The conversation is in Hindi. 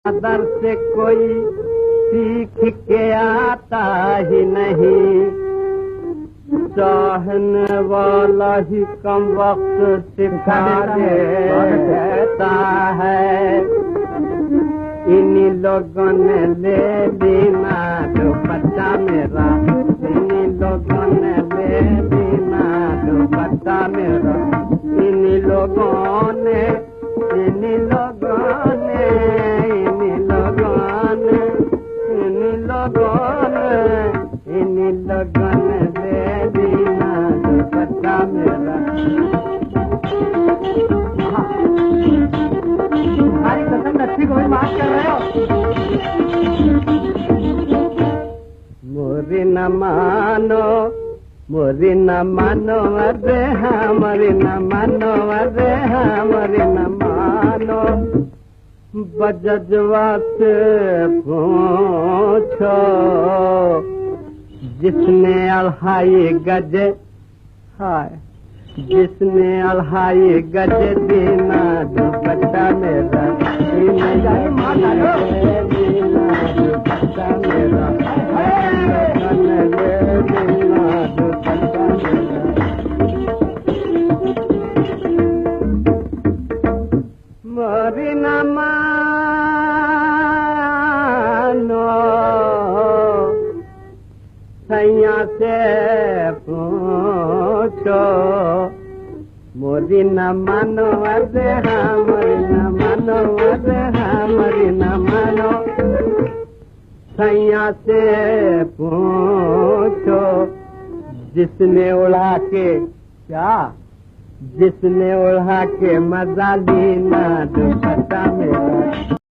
दर से कोई सीख के आता ही नहीं, चाहने वाला ही कम वक्त सिखा देता है। इन्हीं लोगों ने ले लेना जो बच्चा मेरा, इन्हीं लोगों ने ले लेना जो बच्चा मेरा, इन्हीं लोगों ने, इन्हीं लोगों ने, इन्हीं लोगों ने, इन्हीं लोगों ने, इन्हीं लोगों ने ले लेना जो बच्चा मेरा। तुम्हारी कसम अच्छी कोई बात कर रहे हो? मोरी न मानो, मोरी न मानो अरे हमारी न मानो अरे हमारी न मानो, बजजवा से पूछो जिसने अल्हाई गजे, हाय जिसने अल्हाई गजे दीना जो बच्चा मेरा, दीना जो बच्चा मेरा, मोरी न मानो सैया से पूछो, मोरी न मानो अरे हमारी न मानो अरे हमारी न मानो, सैया से पूछो जिसने उड़ा के, क्या जिसने उड़ा के मजा लेना जो बच्चा मेरा।